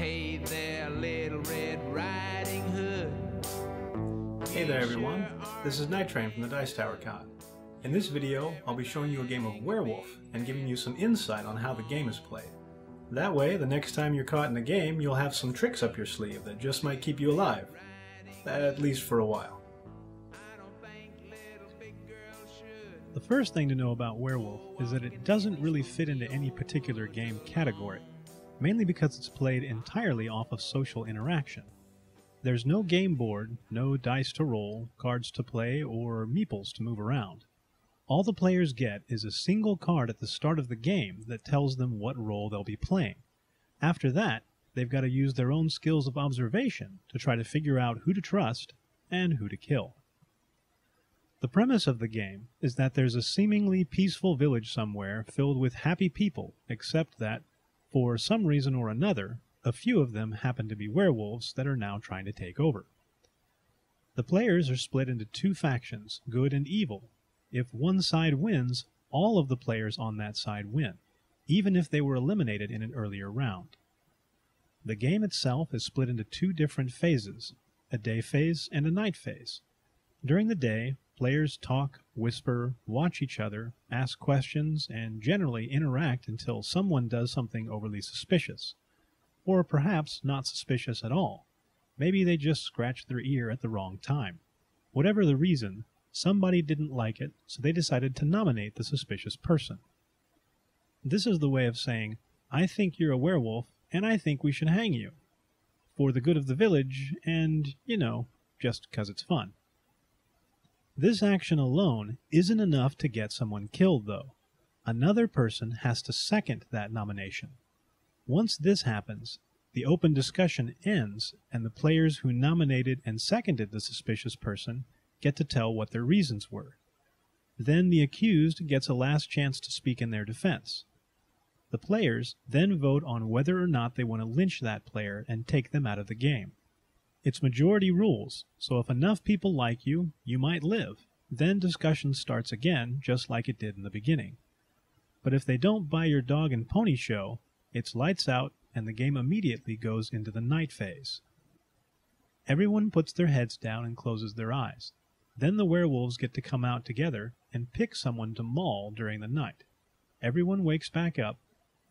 Hey there, Little Red Riding Hood. Hey there everyone, this is Night Train from the Dice Tower Con. In this video, I'll be showing you a game of Werewolf and giving you some insight on how the game is played. That way, the next time you're caught in a game, you'll have some tricks up your sleeve that just might keep you alive. At least for a while. The first thing to know about Werewolf is that it doesn't really fit into any particular game category, mainly because it's played entirely off of social interaction. There's no game board, no dice to roll, cards to play, or meeples to move around. All the players get is a single card at the start of the game that tells them what role they'll be playing. After that, they've got to use their own skills of observation to try to figure out who to trust and who to kill. The premise of the game is that there's a seemingly peaceful village somewhere filled with happy people, except that, for some reason or another, a few of them happen to be werewolves that are now trying to take over. The players are split into two factions, good and evil. If one side wins, all of the players on that side win, even if they were eliminated in an earlier round. The game itself is split into two different phases, a day phase and a night phase. During the day, players talk, whisper, watch each other, ask questions, and generally interact until someone does something overly suspicious. Or perhaps not suspicious at all. Maybe they just scratched their ear at the wrong time. Whatever the reason, somebody didn't like it, so they decided to nominate the suspicious person. This is the way of saying, I think you're a werewolf, and I think we should hang you. For the good of the village, and, just 'cause it's fun. This action alone isn't enough to get someone killed, though. Another person has to second that nomination. Once this happens, the open discussion ends, and the players who nominated and seconded the suspicious person get to tell what their reasons were. Then the accused gets a last chance to speak in their defense. The players then vote on whether or not they want to lynch that player and take them out of the game. It's majority rules, so if enough people like you, you might live. Then discussion starts again, just like it did in the beginning. But if they don't buy your dog and pony show, it's lights out and the game immediately goes into the night phase. Everyone puts their heads down and closes their eyes. Then the werewolves get to come out together and pick someone to maul during the night. Everyone wakes back up,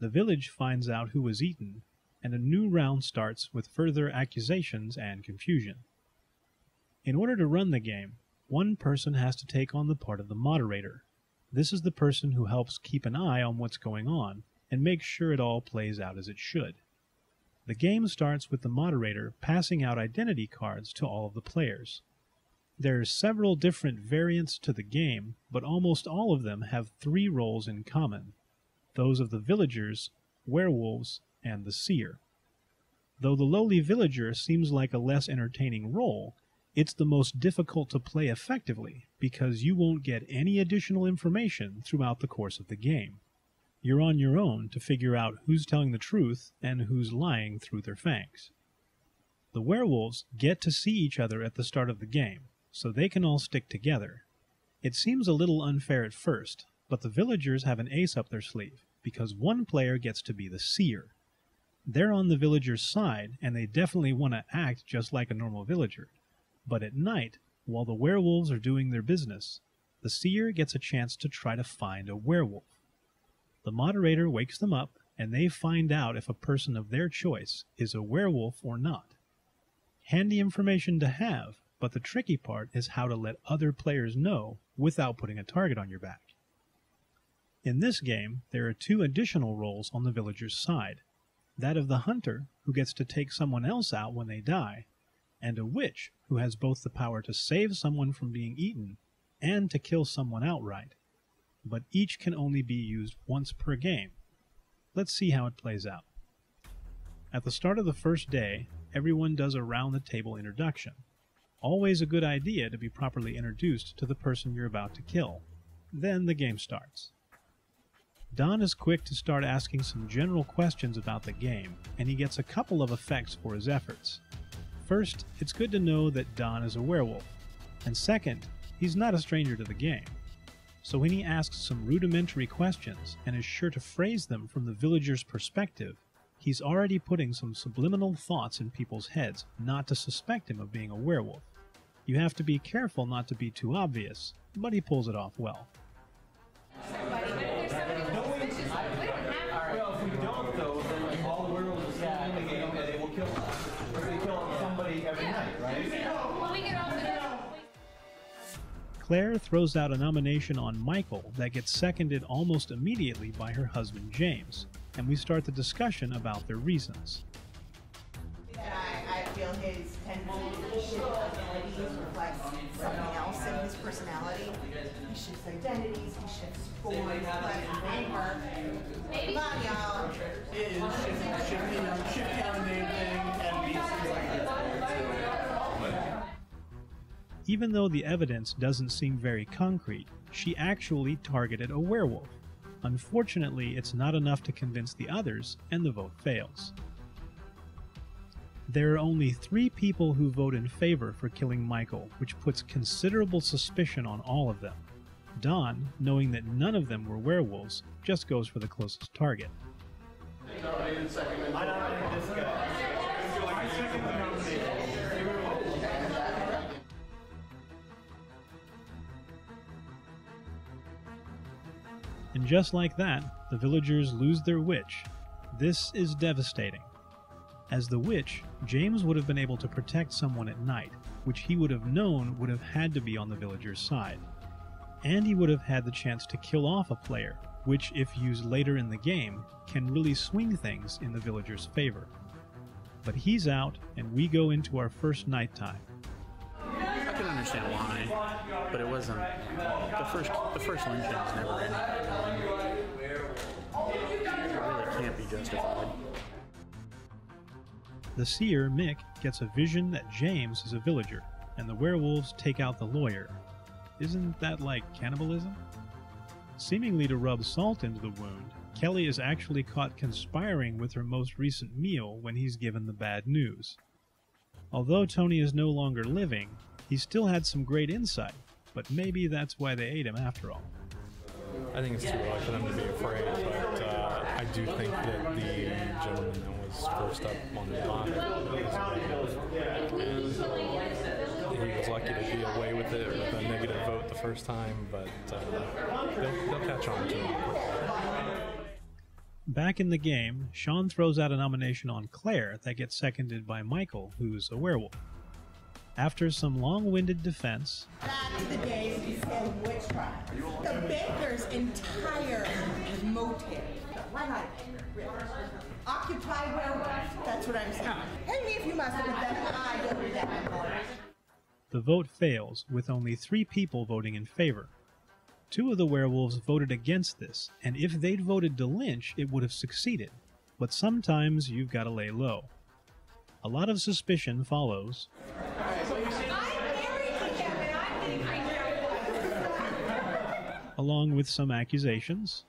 the village finds out who was eaten, and a new round starts with further accusations and confusion. In order to run the game, one person has to take on the part of the moderator. This is the person who helps keep an eye on what's going on and make sure it all plays out as it should. The game starts with the moderator passing out identity cards to all of the players. There are several different variants to the game, but almost all of them have three roles in common: those of the villagers, werewolves, and the seer. Though the lowly villager seems like a less entertaining role, it's the most difficult to play effectively because you won't get any additional information throughout the course of the game. You're on your own to figure out who's telling the truth and who's lying through their fangs. The werewolves get to see each other at the start of the game, so they can all stick together. It seems a little unfair at first, but the villagers have an ace up their sleeve because one player gets to be the seer. They're on the villager's side, and they definitely want to act just like a normal villager. But at night, while the werewolves are doing their business, the seer gets a chance to try to find a werewolf. The moderator wakes them up, and they find out if a person of their choice is a werewolf or not. Handy information to have, but the tricky part is how to let other players know without putting a target on your back. In this game, there are two additional roles on the villager's side: that of the hunter, who gets to take someone else out when they die, and a witch, who has both the power to save someone from being eaten and to kill someone outright. But each can only be used once per game. Let's see how it plays out. At the start of the first day, everyone does a round-the-table introduction. Always a good idea to be properly introduced to the person you're about to kill. Then the game starts. Don is quick to start asking some general questions about the game, and he gets a couple of effects for his efforts. First, it's good to know that Don is a werewolf, and second, he's not a stranger to the game. So when he asks some rudimentary questions and is sure to phrase them from the villager's perspective, he's already putting some subliminal thoughts in people's heads not to suspect him of being a werewolf. You have to be careful not to be too obvious, but he pulls it off well. Well, if we don't, though, then all the werewolves will stay in the game and they will kill us. They kill somebody every night, right? Claire throws out a nomination on Michael that gets seconded almost immediately by her husband James, and we start the discussion about their reasons. I feel his tendency to shift identities reflects something else in his personality. He shifts identities, he shifts forms, like anger. Come on, y'all. It is shifting on the name thing, Even though the evidence doesn't seem very concrete, she actually targeted a werewolf. Unfortunately, it's not enough to convince the others, and the vote fails. There are only 3 people who vote in favor for killing Michael, which puts considerable suspicion on all of them. Don, knowing that none of them were werewolves, just goes for the closest target. I nominate this guy. I second the nomination. And just like that, the villagers lose their witch. This is devastating. As the witch, James would have been able to protect someone at night, which he would have known would have had to be on the villagers' side. And he would have had the chance to kill off a player, which, if used later in the game, can really swing things in the villagers' favor. But he's out, and we go into our first nighttime. I can understand why, but it wasn't. The first lynching is never anything. It really can't be justified. The seer, Mick, gets a vision that James is a villager, and the werewolves take out the lawyer. Isn't that like cannibalism? Seemingly to rub salt into the wound, Kelly is actually caught conspiring with her most recent meal when he's given the bad news. Although Tony is no longer living, he still had some great insight, but maybe that's why they ate him after all. I think it's too early for them to be afraid, but I do think that the gentleman that was first up on the bottom he was lucky to be away with it with a negative vote the first time, but they'll catch on to it. Back in the game, Sean throws out a nomination on Claire that gets seconded by Michael, who's a werewolf. After some long-winded defense, Back to the days we said witch trials. The baker's entire motive. Why not? Occupy werewolf. That's what I'm saying. Hang me if you must, but then I go with that. the vote fails, with only 3 people voting in favor. 2 of the werewolves voted against this, and if they'd voted to lynch, it would have succeeded. But sometimes you've got to lay low. A lot of suspicion follows. Along with some accusations.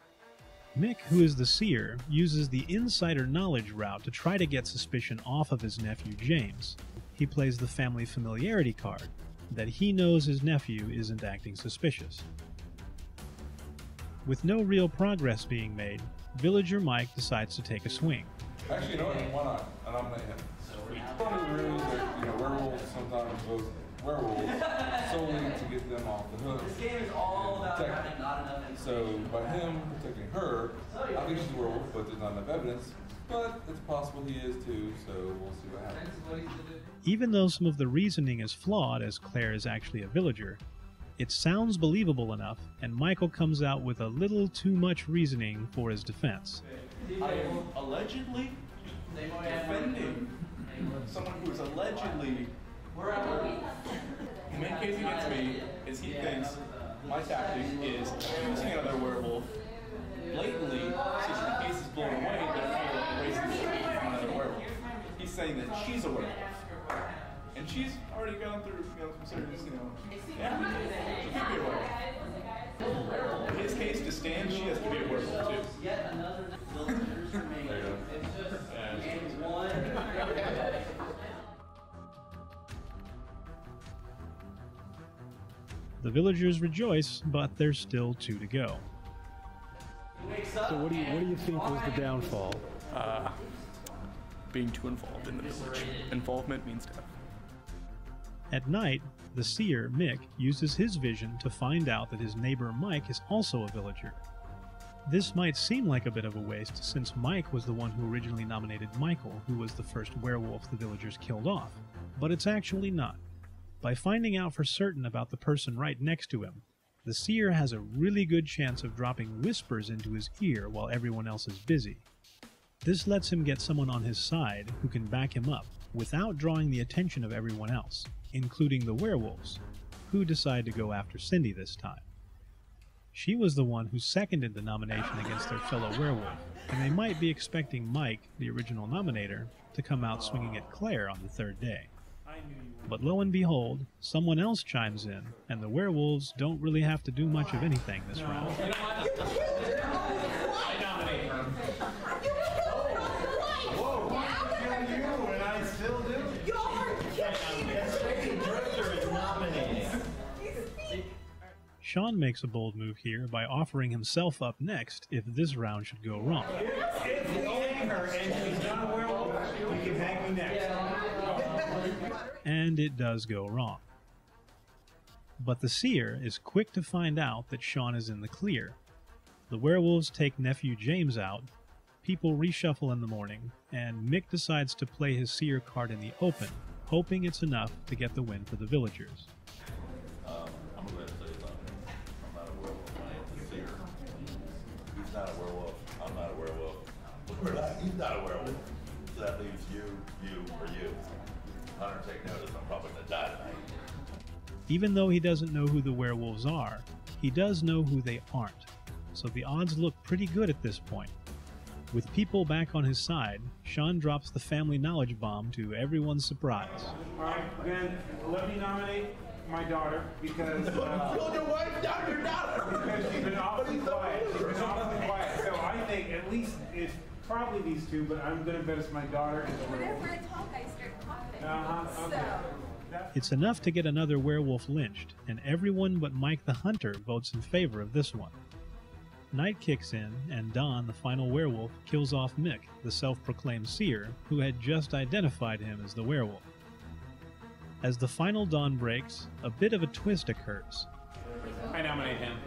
Mick, who is the seer, uses the insider knowledge route to try to get suspicion off of his nephew James. He plays the family familiarity card, that he knows his nephew isn't acting suspicious. With no real progress being made, villager Mike decides to take a swing. Actually, you know what? Why not? I nominate him. One of the rules that, werewolves sometimes vote werewolves solely to get them off the hook. This game is all about not enough information. So by him protecting her, I think she's a werewolf, but there's not enough evidence. But it's possible he is too, so we'll see what happens. Even though some of the reasoning is flawed, as Claire is actually a villager, it sounds believable enough, and Michael comes out with a little too much reasoning for his defense. I am allegedly defending someone who is allegedly. The main case against me is he thinks my tactic is accusing another werewolf blatantly, so the case is blown away, but I feel like racist from another werewolf. He's saying that she's a werewolf. And she's already gone through, some serious, yeah, she could be a werewolf. In his case, to stand, she has to be a werewolf too. Yet another villagers remain. It's just games one. The villagers rejoice, but there's still 2 to go. So what do you think was the downfall? being too involved in the village. Involvement means death. At night, the seer, Mick, uses his vision to find out that his neighbor Mike is also a villager. This might seem like a bit of a waste, since Mike was the one who originally nominated Michael, who was the first werewolf the villagers killed off, but it's actually not. By finding out for certain about the person right next to him, the seer has a really good chance of dropping whispers into his ear while everyone else is busy. This lets him get someone on his side who can back him up without drawing the attention of everyone else, including the werewolves, who decide to go after Cindy this time. She was the one who seconded the nomination against their fellow werewolf, and they might be expecting Mike, the original nominator, to come out swinging at Claire on the third day. But lo and behold, someone else chimes in, and the werewolves don't really have to do much of anything this round. Sean makes a bold move here by offering himself up next if this round should go wrong. If we hang her and she's not a werewolf, you can hang me next. And it does go wrong. But the seer is quick to find out that Sean is in the clear. The werewolves take nephew James out, people reshuffle in the morning, and Mick decides to play his seer card in the open, hoping it's enough to get the win for the villagers. I'm going to say something. I'm not a werewolf. I am a seer. He's not a werewolf. I'm not a werewolf. He's not a werewolf. So that leaves you, or you. Hunter, take notice. I'm probably going to die tonight. Even though he doesn't know who the werewolves are, he does know who they aren't, so the odds look pretty good at this point. With people back on his side, Sean drops the family knowledge bomb to everyone's surprise. Alright, then let me nominate my daughter because Killed your wife, not your daughter. because she's been awfully quiet. She's been awfully quiet. So I think at least it's probably these two, but I'm gonna bet it's my daughter and the werewolf. Whenever I talk, I start coughing. Okay. It's enough to get another werewolf lynched, and everyone but Mike the Hunter votes in favor of this one. Night kicks in, and Don, the final werewolf, kills off Mick, the self-proclaimed seer, who had just identified him as the werewolf. As the final dawn breaks, a bit of a twist occurs. I nominate him.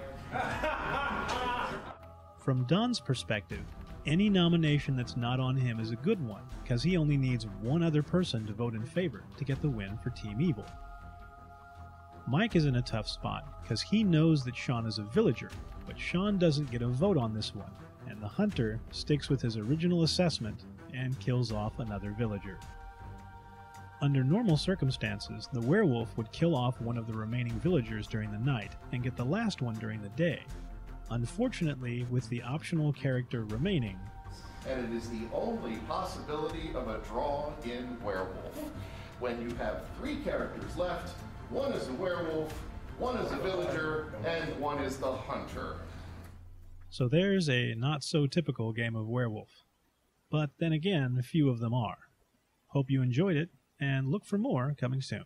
From Don's perspective, any nomination that's not on him is a good one, because he only needs one other person to vote in favor to get the win for Team Evil. Mike is in a tough spot, because he knows that Sean is a villager, but Sean doesn't get a vote on this one, and the Hunter sticks with his original assessment and kills off another villager. Under normal circumstances, the werewolf would kill off one of the remaining villagers during the night and get the last one during the day. Unfortunately, with the optional character remaining, and it is the only possibility of a draw in Werewolf. When you have 3 characters left, one is a werewolf, one is a villager, and one is the hunter. So there's a not-so-typical game of Werewolf. But then again, few of them are. Hope you enjoyed it, and look for more coming soon.